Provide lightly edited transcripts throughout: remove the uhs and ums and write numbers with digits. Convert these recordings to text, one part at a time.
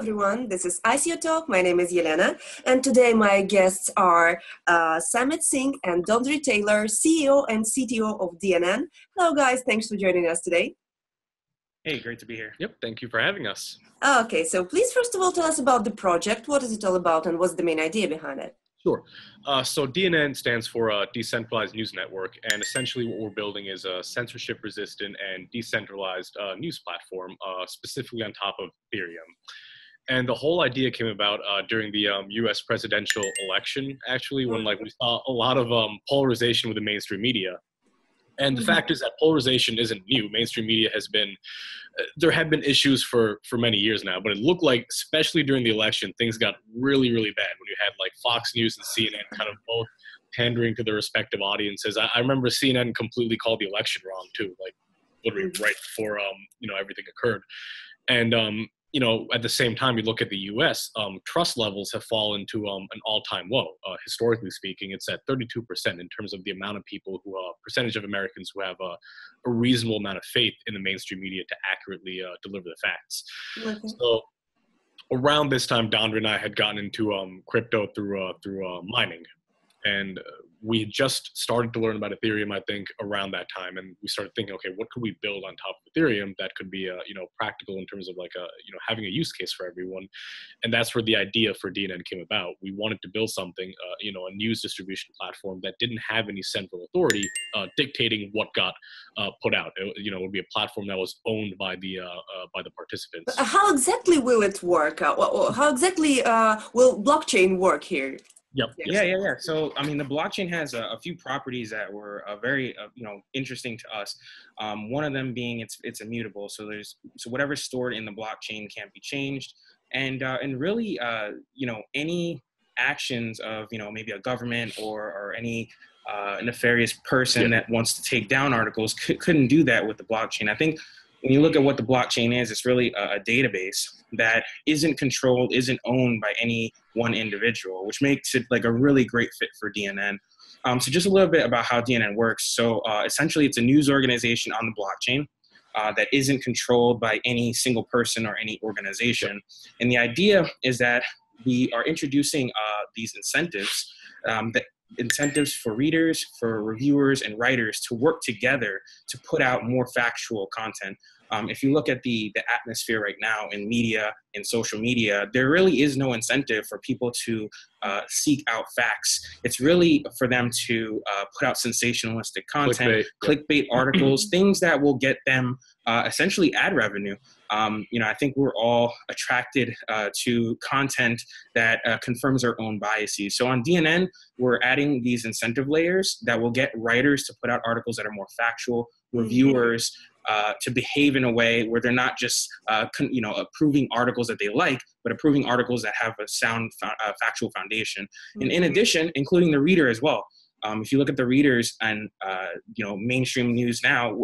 everyone. This is ICO Talk. My name is Yelena, and today my guests are Samit Singh and Dondri Taylor, CEO and CTO of DNN. Hello, guys. Thanks for joining us today. Hey, great to be here. Yep, thank you for having us. Okay, so please first of all tell us about the project. What is it all about, and what's the main idea behind it? Sure. So DNN stands for Decentralized News Network, and essentially what we're building is a censorship-resistant and decentralized news platform, specifically on top of Ethereum. And the whole idea came about during the U.S. presidential election, actually, when we saw a lot of polarization with the mainstream media. And the fact is that polarization isn't new. Mainstream media has been, there have been issues for many years now, but it looked like, especially during the election, things got really, really bad when you had like Fox News and CNN kind of both pandering to their respective audiences. I remember CNN completely called the election wrong too, like literally right before, everything occurred. And, at the same time, you look at the U.S., trust levels have fallen to an all-time low. Historically speaking, it's at 32% in terms of the amount of people percentage of Americans who have a reasonable amount of faith in the mainstream media to accurately deliver the facts. Okay. So around this time, Dondra and I had gotten into crypto through mining. And we had just started to learn about Ethereum, I think, around that time. And we started thinking, okay, what could we build on top of Ethereum that could be, practical in terms of having a use case for everyone. And that's where the idea for DNN came about. We wanted to build something, a news distribution platform that didn't have any central authority dictating what got put out. It would be a platform that was owned by the participants. How exactly will it work? How exactly will blockchain work here? Yep. Yeah. So, the blockchain has a few properties that were very, interesting to us. One of them being it's immutable. So whatever's stored in the blockchain can't be changed. And really, any actions of, maybe a government or any nefarious person that wants to take down articles couldn't do that with the blockchain. I think when you look at what the blockchain is, it's really a database that isn't controlled, isn't owned by any one individual, which makes it like a really great fit for DNN. So just a little bit about how DNN works. So essentially, it's a news organization on the blockchain that isn't controlled by any single person or any organization. And the idea is that we are introducing these incentives incentives for readers, for reviewers, and writers to work together to put out more factual content. If you look at the atmosphere right now in media, in social media, there really is no incentive for people to seek out facts. It's really for them to put out sensationalistic content, clickbait articles, things that will get them essentially ad revenue. I think we're all attracted to content that confirms our own biases. So on DNN, we're adding these incentive layers that will get writers to put out articles that are more factual, reviewers to behave in a way where they're not just, approving articles that they like, but approving articles that have a sound factual foundation. And in addition, including the reader as well. If you look at the readers and, mainstream news now,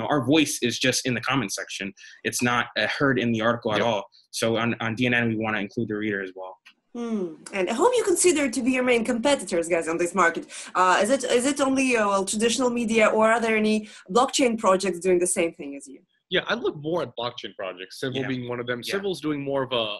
our voice is just in the comment section. It's not heard in the article at all. So on DNN, we want to include the reader as well. And whom you consider to be your main competitors, guys, on this market? Is it only traditional media, or are there any blockchain projects doing the same thing as you? Yeah, I look more at blockchain projects. Civil being one of them. Civil's doing more of a,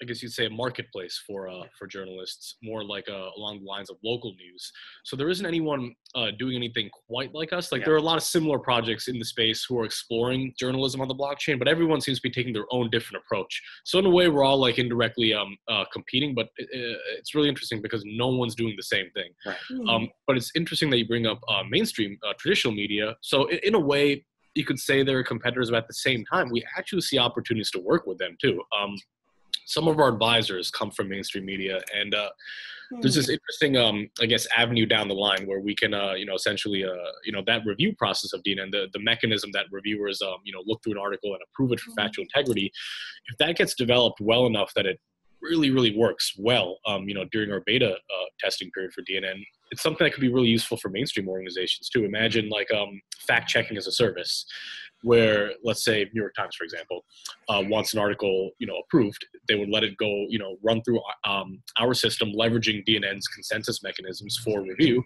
I guess you'd say, a marketplace for journalists, more like along the lines of local news. So there isn't anyone doing anything quite like us. There are a lot of similar projects in the space who are exploring journalism on the blockchain, but everyone seems to be taking their own different approach. So in a way, we're all indirectly competing, but it's really interesting because no one's doing the same thing. Right. But it's interesting that you bring up mainstream traditional media. So in a way, you could say they're competitors, but at the same time, we actually see opportunities to work with them too. Some of our advisors come from mainstream media, and there's this interesting, avenue down the line where we can, essentially, that review process of DNN, the mechanism that reviewers, look through an article and approve it for factual integrity. If that gets developed well enough that it really, really works well, during our beta testing period for DNN, it's something that could be really useful for mainstream organizations too. Imagine fact checking as a service. where, let's say, New York Times, for example, wants an article, approved, they would let it go, run through our system, leveraging DNN's consensus mechanisms for review,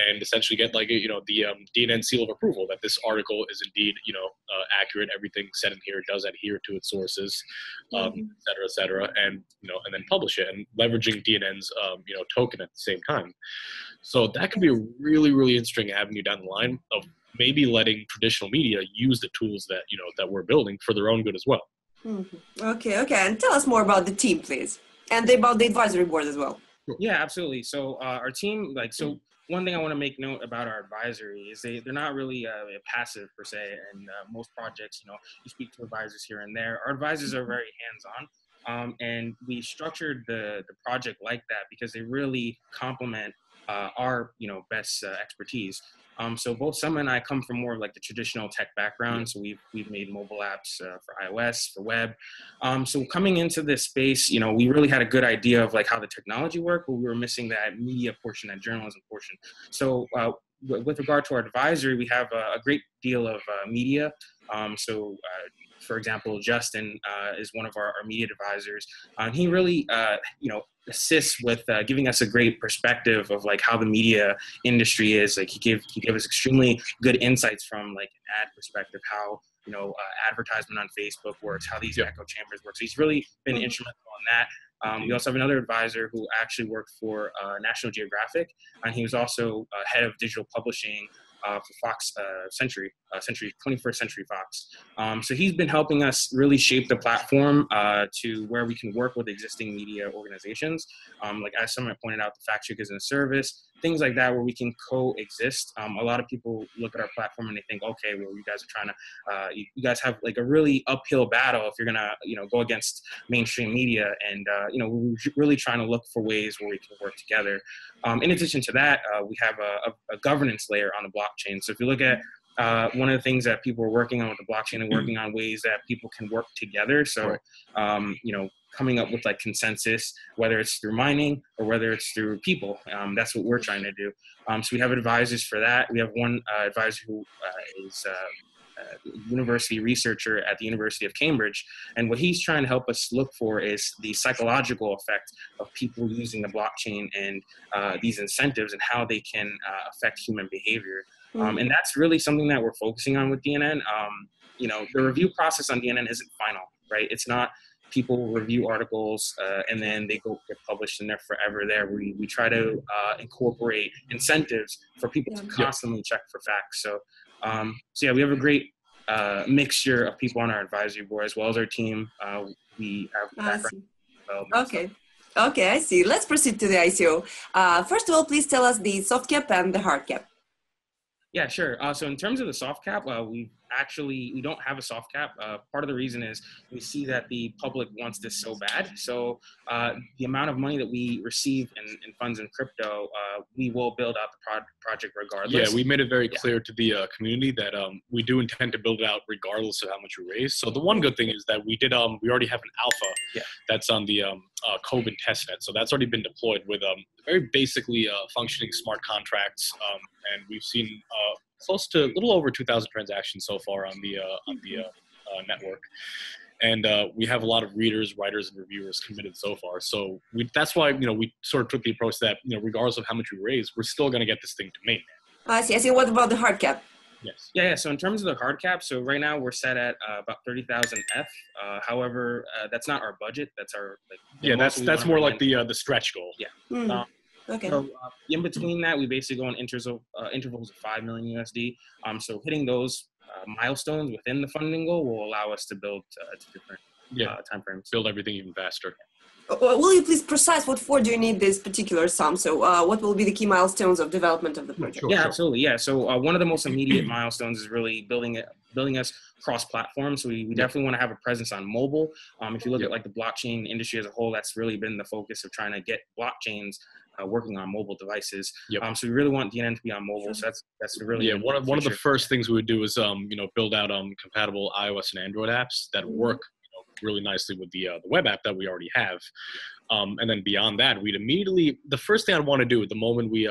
and essentially get like the DNN seal of approval that this article is indeed accurate. Everything said in here does adhere to its sources, et cetera, and then publish it, and leveraging DNN's token at the same time. So that could be a really, really interesting avenue down the line of maybe letting traditional media use the tools that that we're building for their own good as well. Okay, and tell us more about the team, please, and about the advisory board as well. Yeah, absolutely. So our team, one thing I want to make note about our advisory is they're not really passive per se. And most projects, you speak to advisors here and there. Our advisors are very hands-on, and we structured the project like that because they really complement our best expertise. So both Sema and I come from more like the traditional tech background. So we've made mobile apps for iOS, for web. So coming into this space, we really had a good idea of like how the technology worked, but we were missing that media portion, that journalism portion. So with regard to our advisory, we have a great deal of media. For example, Justin is one of our media advisors. He really, assists with giving us a great perspective of like how the media industry is. Like he gave us extremely good insights from like an ad perspective, how advertisement on Facebook works, how these echo chambers work. So he's really been instrumental in that. We also have another advisor who actually worked for National Geographic, and he was also head of digital publishing for Fox Century 21st Century Fox. So he's been helping us really shape the platform to where we can work with existing media organizations. Like as someone pointed out, the fact check is in a service, things like that, where we can coexist. A lot of people look at our platform and they think, okay, well, you guys are trying to, you guys have like a really uphill battle if you're gonna, go against mainstream media. And, we're really trying to look for ways where we can work together. In addition to that, we have a governance layer on the blockchain. So if you look at one of the things that people are working on with the blockchain and working on ways that people can work together. So, coming up with like consensus, whether it's through mining or whether it's through people, that's what we're trying to do. So we have advisors for that. We have one advisor who is a university researcher at the University of Cambridge. And what he's trying to help us look for is the psychological effect of people using the blockchain and these incentives and how they can affect human behavior. And that's really something that we're focusing on with DNN. The review process on DNN isn't final, right? It's not people review articles and then they go get published and they're forever there. We try to incorporate incentives for people to constantly check for facts. So we have a great mixture of people on our advisory board as well as our team. We have background development. Okay, I see. Let's proceed to the ICO. First of all, please tell us the soft cap and the hard cap. Yeah, sure. So in terms of the soft cap, we don't have a soft cap. Part of the reason is we see that the public wants this so bad. So the amount of money that we receive in funds in crypto, we will build out the project regardless. Yeah, we made it very clear to the community that we do intend to build it out regardless of how much we raise. So the one good thing is that we already have an alpha that's on the COVID testnet. So that's already been deployed with very basically functioning smart contracts. And we've seen close to a little over 2,000 transactions so far on the network. And we have a lot of readers, writers, and reviewers committed so far. So that's why, we sort of took the approach that, regardless of how much we raise, we're still going to get this thing to mainnet. I see. What about the hard cap? Yes. Yeah. So in terms of the hard cap, so right now we're set at about 30,000 F. However, that's not our budget. That's our that's more like the stretch goal. Yeah. Okay. So in between that, we basically go on intervals of 5 million USD. So hitting those milestones within the funding goal will allow us to build to different timeframes. Build everything even faster. Will you please precise what for do you need this particular sum? So what will be the key milestones of development of the project? Sure. Absolutely. Yeah. So one of the most immediate milestones is really building us cross-platform. So we definitely want to have a presence on mobile. If you look at like the blockchain industry as a whole, that's really been the focus of trying to get blockchains working on mobile devices. So we really want DNN to be on mobile. So that's really one of the first things we would do is build out compatible iOS and Android apps that work really nicely with the web app that we already have. And then beyond that, we'd immediately, the first thing I'd want to do at the moment we,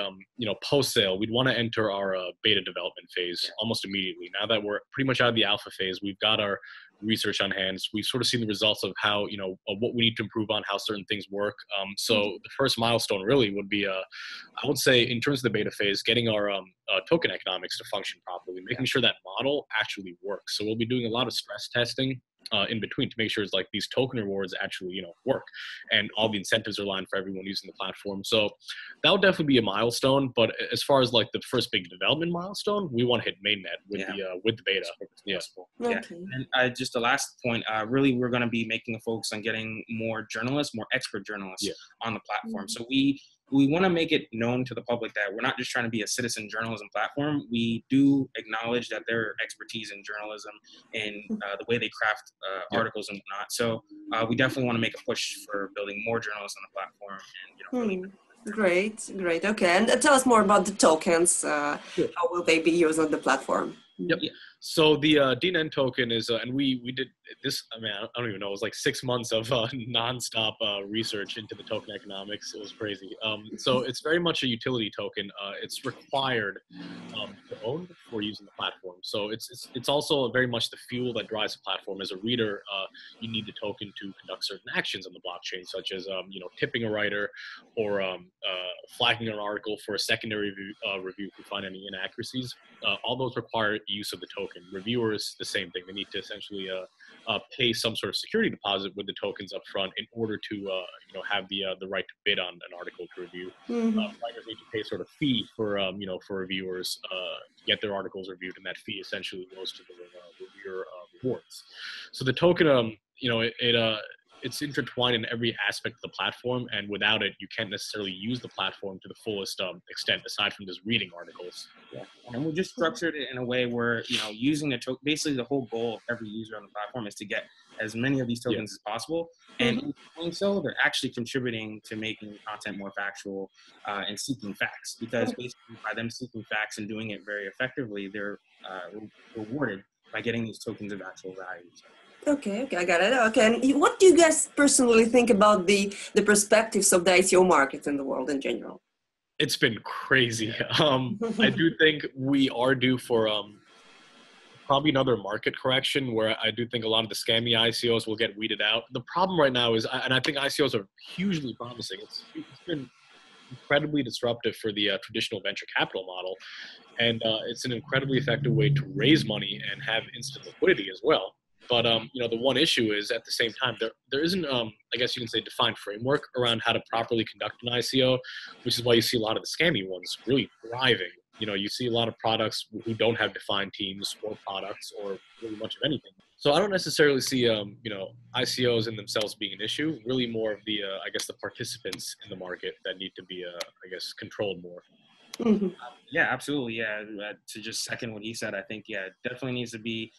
post sale, we'd want to enter our beta development phase almost immediately. Now that we're pretty much out of the alpha phase, we've got our research on hand. We've sort of seen the results of how, what we need to improve on, how certain things work. So the first milestone really would be, I would say in terms of the beta phase, getting our token economics to function properly, making sure that model actually works. So we'll be doing a lot of stress testing in between to make sure it's like these token rewards actually, work and all the incentives are aligned for everyone using the platform. So that would definitely be a milestone. But as far as like the first big development milestone, we want to hit mainnet with the beta. Yeah. Okay. And just the last point, really, we're going to be making a focus on getting more journalists, more expert journalists on the platform. So we want to make it known to the public that we're not just trying to be a citizen journalism platform. We do acknowledge that their expertise in journalism and the way they craft articles and whatnot. So we definitely want to make a push for building more journalists on the platform. And, Great. Okay. And tell us more about the tokens. How will they be used on the platform? Yep. So the DNN token is, and we did this, I don't even know, it was like 6 months of nonstop research into the token economics. It was crazy. So it's very much a utility token. It's required to own before using the platform. So it's also very much the fuel that drives the platform. As a reader, you need the token to conduct certain actions on the blockchain, such as, tipping a writer or flagging an article for a secondary review if you find any inaccuracies. All those require use of the token. Reviewers, the same thing. They need to essentially pay some sort of security deposit with the tokens up front in order to have the right to bid on an article to review. Writers need to pay sort of fee for for reviewers to get their articles reviewed, and that fee essentially goes to the reviewer rewards. So the token, it's intertwined in every aspect of the platform, and without it, you can't necessarily use the platform to the fullest extent, aside from just reading articles. Yeah, and we just structured it in a way where, using the token, basically the whole goal of every user on the platform is to get as many of these tokens as possible. And in doing so, they're actually contributing to making content more factual and seeking facts, because basically by them seeking facts and doing it very effectively, they're rewarded by getting these tokens of actual value. Okay, I got it. Okay, and what do you guys personally think about the perspectives of the ICO market in the world in general? It's been crazy. I do think we are due for probably another market correction, where I do think a lot of the scammy ICOs will get weeded out. The problem right now is, and I think ICOs are hugely promising. It's been incredibly disruptive for the traditional venture capital model, and it's an incredibly effective way to raise money and have instant liquidity as well. But, the one issue is, at the same time, there isn't, I guess you can say, defined framework around how to properly conduct an ICO, which is why you see a lot of the scammy ones really thriving. You see a lot of products who don't have defined teams or products or really much of anything. So I don't necessarily see, ICOs in themselves being an issue, really more of the, the participants in the market that need to be, controlled more. Yeah, absolutely. Yeah, to just second what he said, I think, it definitely needs to be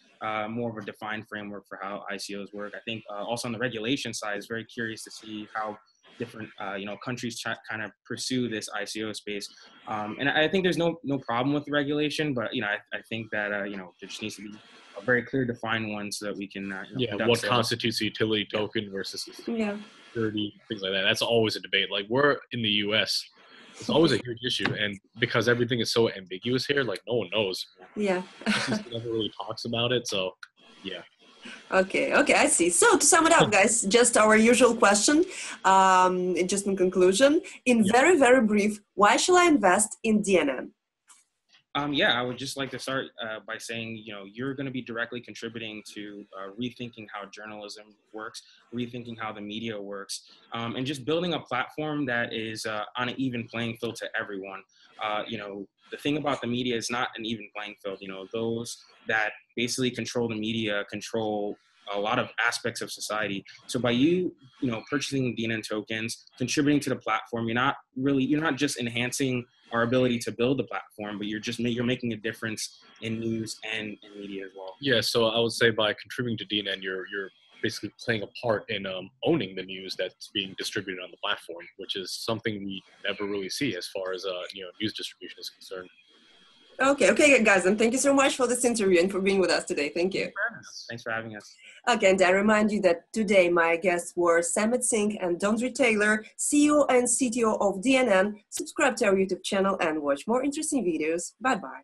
more of a defined framework for how ICOs work. I think also on the regulation side, it's very curious to see how different countries kind of pursue this ICO space. And I think there's no problem with the regulation, but I think that there just needs to be a very clear defined one so that we can what constitutes a utility token versus security, things like that. That's always a debate. Like, we're in the US, it's always a huge issue, and because everything is so ambiguous here, like, no one knows. Yeah. Never really talks about it, so yeah. Okay, I see. So to sum it up, guys, just our usual question, just in conclusion, very, very brief, why should I invest in DNN? I would just like to start by saying, you're going to be directly contributing to rethinking how journalism works, rethinking how the media works, and just building a platform that is on an even playing field to everyone. The thing about the media is not an even playing field. Those that basically control the media control a lot of aspects of society. So by you purchasing DNN tokens, contributing to the platform, you're not just enhancing our ability to build the platform, but you're making a difference in news and in media as well. Yeah, so I would say by contributing to DNN, you're basically playing a part in owning the news that's being distributed on the platform, which is something we never really see as far as news distribution is concerned. Okay, guys, and thank you so much for this interview and for being with us today. Thank you. Thanks for having us. Okay, and I remind you that today my guests were Samit Singh and Dondri Taylor, CEO and CTO of DNN. Subscribe to our YouTube channel and watch more interesting videos. Bye-bye.